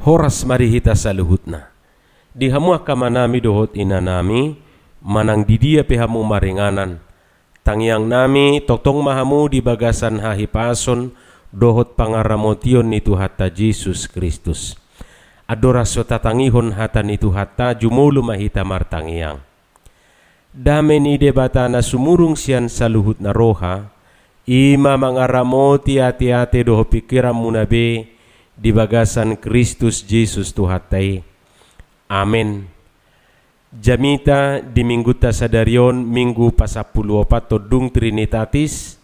horas mari hita saluhutna. Di hamu akamanami dohot inanami, manang didia pehamu maringanan. Tangyang nami totong mahamu di bagasan hahipason dohot pangaramotion nitu hatta Jesus Kristus. Adoraso tatangihon hata nitu hatta jumulu mahita martangyang. Dame ni debata na sumurung siyan saluhut na roha, ima mangaramoti ati-ati doho pikiran munabe di bagasan Kristus Jesus tuhatai. Amen. Jamita di minggu tasadarion minggu pasapuluopat todung Trinitatis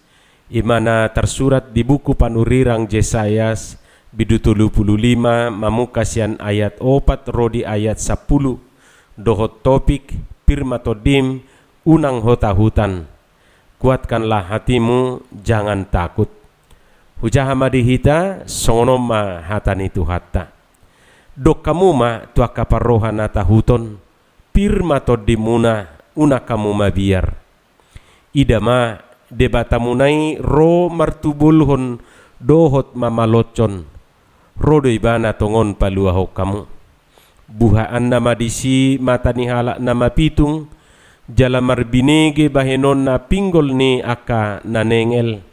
imana tersurat di buku panurirang Yesayas bidutulu 55 mamukasian ayat 4 rodi ayat 10 dohot topik firma todim unang hota hutan. Kuatkanlah hatimu, jangan takut. Hujahama dihita songonom ma hatan itu hatta. Dok kamu ma tua kaparohan nata huton pirma todimuna una kamu ma biar. Ida ma debatamunai ro martubulhon dohot mamalocon. Rodo ibana tongon paluaho kamu. Buhaan nama disi mata ni halak nama pitung. Jala marbinege bahenon na pinggol ni aka nanengel.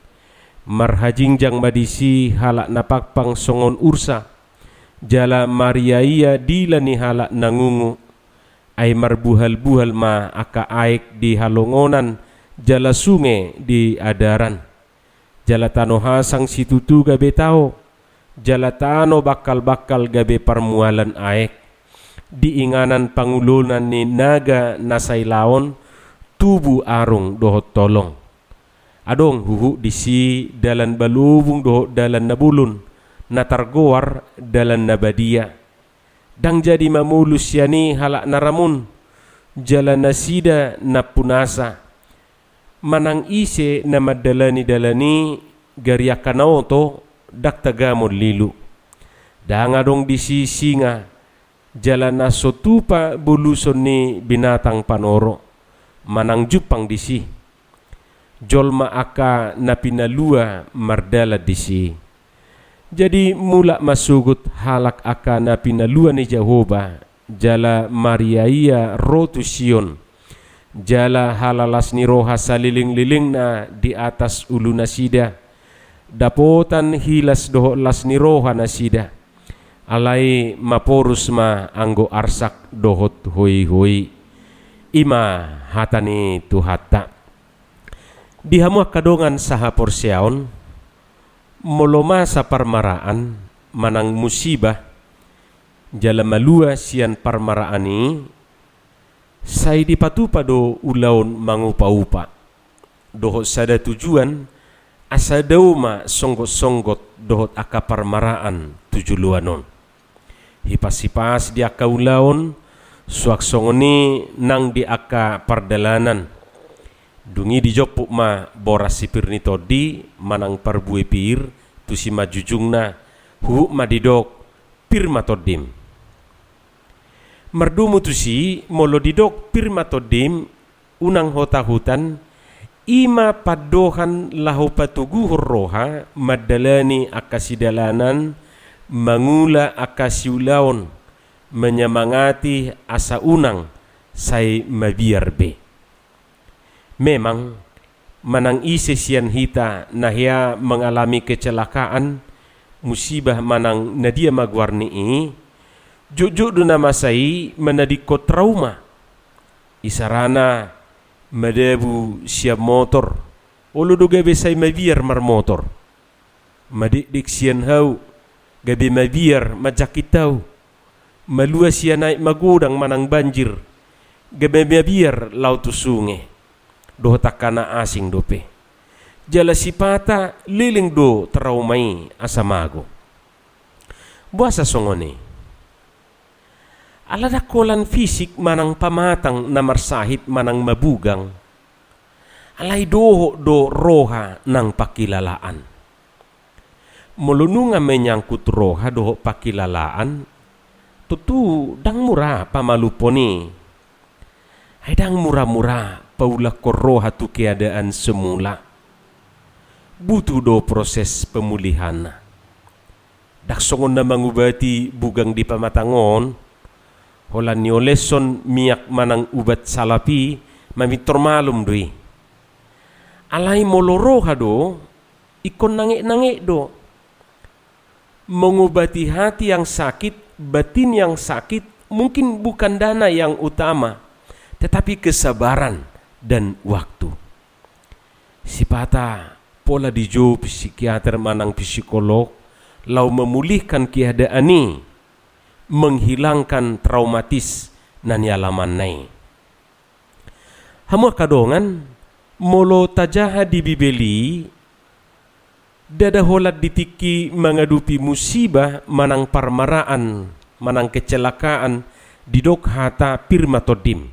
Marhajingjang madisi halak na pakpang songon ursa. Jala mariaia dila ni halak nangungu. Ay marbuhal-buhal ma aka aik di halongonan. Jala sungai di adaran. Jala tano hasang situtu gabe tao. Jala tano bakal-bakal gabe parmualan aik. Diinganan pangulunan ni naga nasailaon tubu arung dohot tolong. Adong huhu disi dalan balubung dohot dalan nabulun natargoar dalan nabadia. Dang jadi mamulus yani halak naramun jalan nasida napunasa. Manang ise na madalani-dalani gariakanao to daktagamon lilu. Dang adong disi singa jalan na sotupa buluson ni binatang panoro manang jupang disi jolma aka napinalua mardala disi. Jadi mula masugut halak aka napinalua ni Jehovah jala mariaia rotu Sion jala halalas ni roha saliling-liling na di atas ulu nasida dapotan hilas doho las ni roha nasida alai maporus ma anggo arsak dohot hoi-hoi ima hatani tu hatta. Dihamu kadongan saha porsiaon moloma sa parmaraan manang musibah jala malua sian parmaraani sai dipatupado ulaon mangupa-upa dohot sada tujuan asa dauma songgot-songgot dohot aka parmaraan tujuluanon. Hipas-hipas di aka ulaon suak songoni nang di aka pardalanan dungi di jopuk ma boras sipir ni todi manang parbue pir tu si majujungna hu ma didok pir matodim mardumu tu si molo didok pir matodim unang hota hutan ima padohan lahu patuguhur roha madalani akasidalanan mangula akasiulaon menyemangati asa unang sai mabiar be. Memang manang ise sian hita nahya mengalami kecelakaan musibah manang nadia magwarni jujuk duna masai menadiko trauma isarana madebu siap motor ulu gabe sai mabiar mar motor madik sian hau gabe mabiar majakitau malua sian naik magudang manang banjir gabe mabiar lautu sungai doh takana asing dope jala sipata liling do traumai asamago buasa songone alada kolan fisik manang pamatang na marsahit manang mabugang alay doho do roha nang pakilalaan mulununga menyangkut roha doho pakilalaan tutu dang murah pamaluponi ay dang murah-murah paula roha tu keadaan semula butuh do proses pemulihan Daksongon na mangubati bugang di pamatangon, holan ni oleson miyak manang ubat salapi, mamitor malum doi. Alay moloro do, ikon nange do. Mengobati hati yang sakit, batin yang sakit, mungkin bukan dana yang utama, tetapi kesabaran dan waktu. Sipata pola dijo psikiater manang psikolog, lau memulihkan keadaan ini, menghilangkan traumatis nan yalaman nai. Hamu kadongan molo tajaha di bibeli dada holat ditiki mengadupi musibah manang parmaraan, manang kecelakaan didok hata pirmatodim.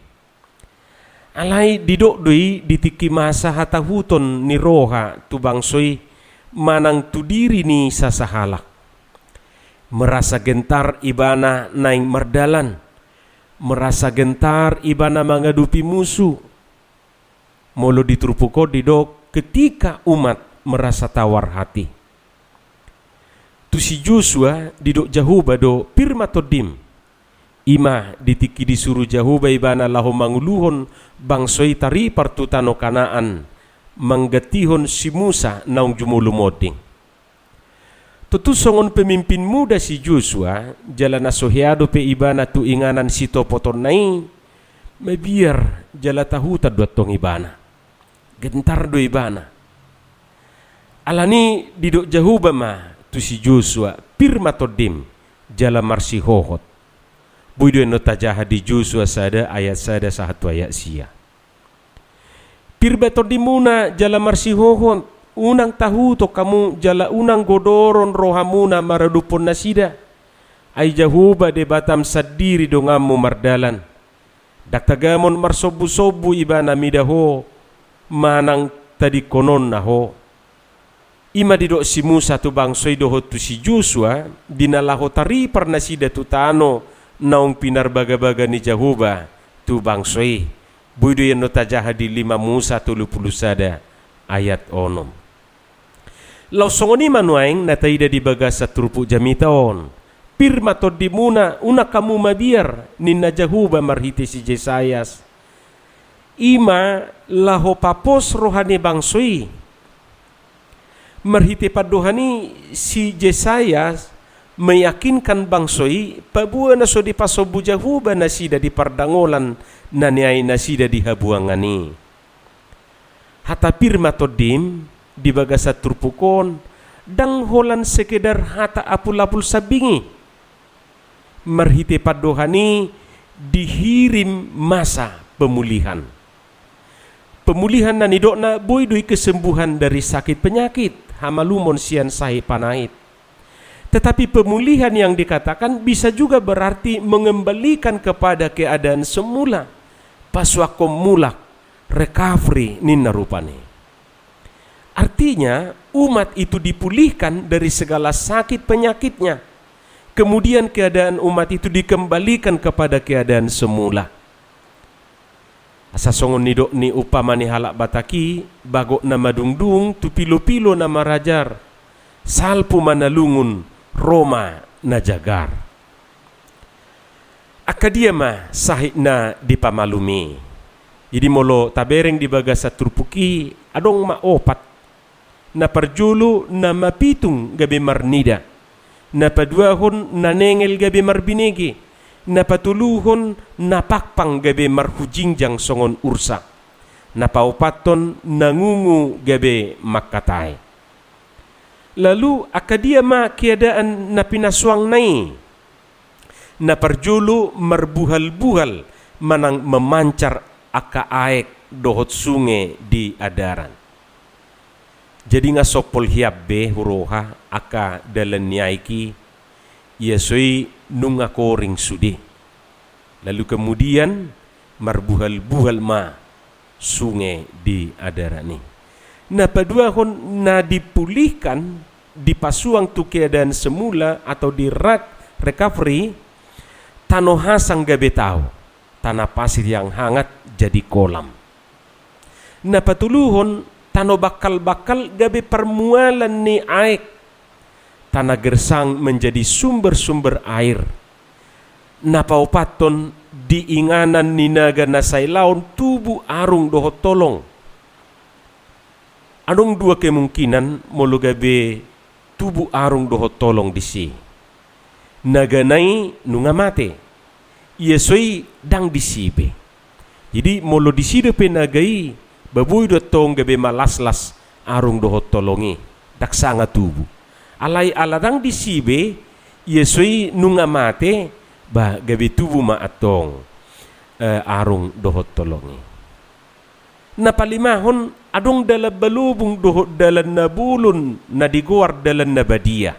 Alai didok doi ditiki masa hata huton ni roha tu bangsoi manang tu diri ni sasahalak. Merasa gentar ibana naing merdalan, merasa gentar ibana mengadupi musuh. Molo diturupuko didok ketika umat merasa tawar hati. Tu si Joshua didok Jahuba do pirmatodim. Ima ditiki disuruh Jahuba ibana laho manguluhon bangsoi tari partutano Kanaan, manggatihon si Musa naung jumulumoding. Tutusongon pemimpin muda si Joshua jalan asohiado pe ibana tu inganan si topoton nai, mabiar jala tahuta dua tong ibana. Gentar do ibana. Alani didok Jahuba ma tu si Joshua pirmatodim jala marsi hohot. Buido no tajaha di Joshua sada ayat sada satu ayat sia. Pirbatodimuna jala marsi hohot, unang tahu to kamu jala unang godoron rohamuna maradupon nasida. Ay Jahuba de batam sadiri dongamu mardalan. Daktagamon marsobu-sobu ibana midaho, manang tadi konon naho. Ima didok si Musa tu bangsoi dohot tu si Joshua dinalaho tari parnasida tu tano naung pinar baga-baga ni Jahuba tu bangsoi. Buido yang notajaha di 5 Musa 30 sada ayat onom. Lau songoni manuaing nataida di baga sa trupu jamitaon. Pirmatod di muna una kamu mabiar ninna Jahuba marhiti si Jesayas. Ima laho papos rohani bangsoi. Marhiti padohani si Jesayas meyakinkan bangsoi pabua na so di pasobu Jahuba nasida di pardangolan na niay nasida di habuangani. Hata pirmatodim di bagasa turpukon dang holan sekedar hata apul-apul sabingi. Marhiti padohani dihirim masa pemulihan. Pemulihan na nidokna boydoi kesembuhan dari sakit penyakit hamalumon sian sahi panait. Tetapi pemulihan yang dikatakan bisa juga berarti mengembalikan kepada keadaan semula. Paswakom mulak recovery ninna rupane. Artinya umat itu dipulihkan dari segala sakit penyakitnya. Kemudian keadaan umat itu dikembalikan kepada keadaan semula. Asasongon nidok ni upamani halak bataki bagok nama dungdung tu pilo-pilo nama rajar. Salpu manalungun Roma na jagar. Akadia ma sahit na dipamalumi. Jadi molo tabereng di bagasa turpuki adong maopat na parjulu na mapitung gabi marnida. Na paduahon na nengel gabi marbinegi. Na patuluhon na pakpang gabi marhujingjang songon ursa. Na paupaton nangungu gabi makatay. Lalu akadia ma keadaan na pinaswang nai na parjulu marbuhal-buhal manang memancar aka aek dohot sungai di adaran. Jadi nga sopol hiabbe huroha aka dalan niaiki yasoi nunga koring sudi. Lalu kemudian marbuhal-buhal ma sungai di adaran ni. Nah paduahon na dipulihkan dipasuang tu keadaan semula atau di recovery tano hasang gabe tau tanah pasir yang hangat jadi kolam. Nah patuluhon tano bakal-bakal gabe permualan ni aek tanah gersang menjadi sumber-sumber air. Napaupaton diinganan ninaga na saylaon tubu arung dohot tolong. Anong dua kemungkinan molo gabe tubu arung dohot tolong disi. Naganay nunga mate. Yesoy dang disibe. Jadi molo disido pe nagai babuy dotong gabe malaslas arung dohot tolongi. Daksanga tubu. Alay aladang disibe Yesoy nunga mate ba gabi tubuh maatong arung dohot tolongi. Napalimahon adong dala balubong dohot dalan na bulon na diguar dalan na badia.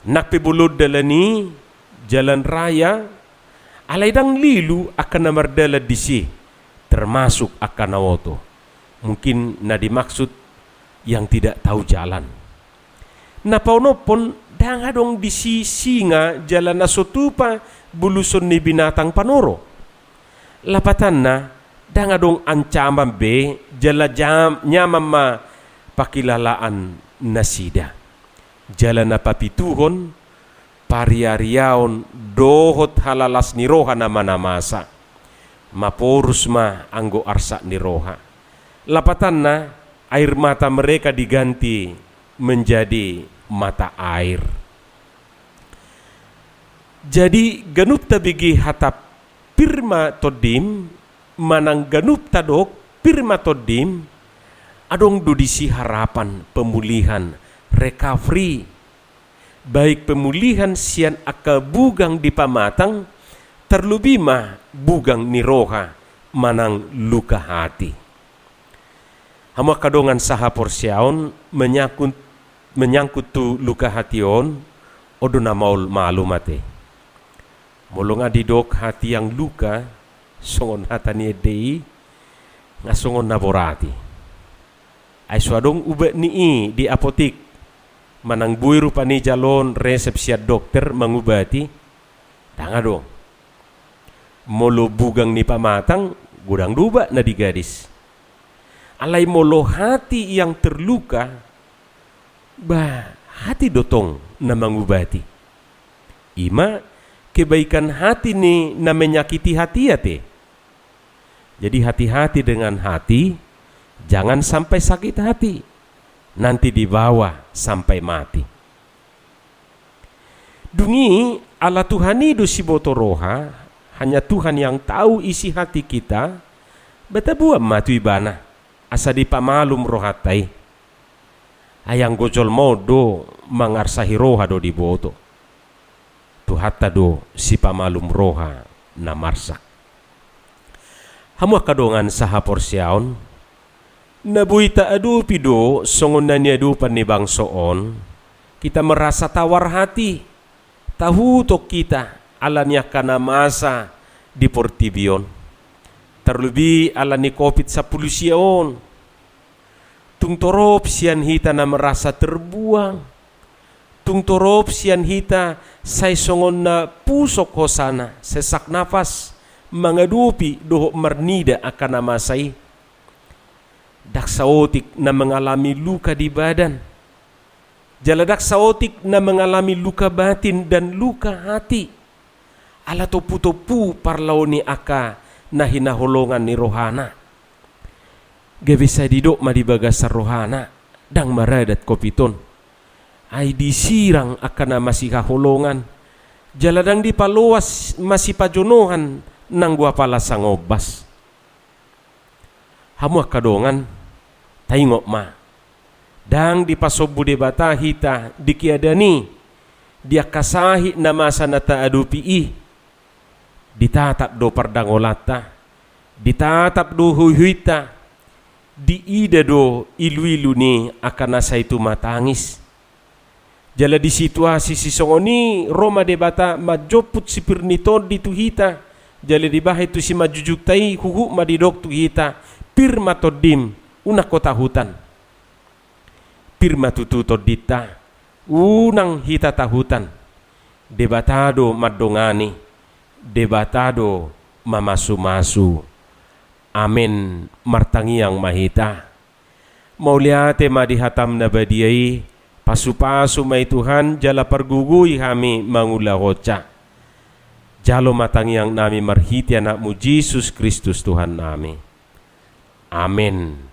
Nakpibulod dala ni jalan raya alaydang lilu akan namardala disi termasuk akan nawoto. Mungkin na dimaksud yang tidak tahu jalan. Napaunopon dang adong disi singa jalan na sotupa buluson ni binatang panoro. Lapatan na dang adong ancaman be jala jam nyamam ma pakilalaan nasida. Jalan na papituhon pariariaon dohot halalas ni roha na manamasa. Maporus ma anggo arsa ni roha. Lapatan na air mata mereka diganti menjadi mata air. Jadi ganup tabigi hatap pirma todim manang ganup tadok pirma todim adong dudisi harapan pemulihan recovery baik pemulihan sian aka bugang di pamatang terlebih mah bugang niroha manang luka hati. Hama kadongan saha porsiaon menyangkut tu luka hation odona maul malumate. Molong adidok hati yang luka songon hatani edei ngasongon naborati. Ay suadong ube nii di apotik manang buy rupani jalon resep siat dokter mengubati dangadong. Molo bugang ni pamatang gudang duba na di gadis. Alay molo hati yang terluka bah hati dotong na mengubati. Ima kebaikan hati ni na menyakiti hati ate. Jadi hati-hati dengan hati, jangan sampai sakit hati. Nanti dibawa sampai mati. Dungi ala Tuhani do siboto roha, hanya Tuhan yang tahu isi hati kita. Betabuam matu ibana, asa di pamalum rohatai. Ayang gojol modo mangarsahi roha do diboto. Tuhatta do si pamalum roha na marsak. Hamu kadongan saha porsiaon nabuita adu pido songon na niadu panibang soon kita merasa tawar hati tahu tok kita alanya kana masa di portibion terlebih alani covid 10 siaon tung torop sian hita na merasa terbuang tung torop sian hita say songon na pusok hosana sesak nafas mangadupi doho marnida akan namasay daksaotik na mengalami luka di badan jala daksaotik na mengalami luka batin dan luka hati ala topu-topu parlaw ni aka na hinaholongan ni rohana gabisa didok madibagas sa rohana dang maradat kopiton ay disirang akan na masih kaholongan jala dang dipaluas masih pajonohan nang gua pala sang obas. Hamu kadongan taingok ma. Dang dipasobu de bata hita dikiadani dia kasahi na masa nata adupi i. Ditatap do pardangolata. Ditatap do huhuita. Diida do ilu-ilu ni akan nasa itu matangis. Jala di situasi si songoni Roma de bata majoput si pirniton di tuhita. Jali di bahay tu si majujuk tai huhu madidok tu hita pirma todim una kota hutan pirma tutu todita unang hita tahutan debatado madongani debatado mamasu-masu amen martangiang mahita mauliate madihatam na badiai Pasu-pasu may Tuhan jala pergugui kami mangulahoca. Jalo matang yang nami marhiti anakmu Yesus Kristus Tuhan nami. Amin.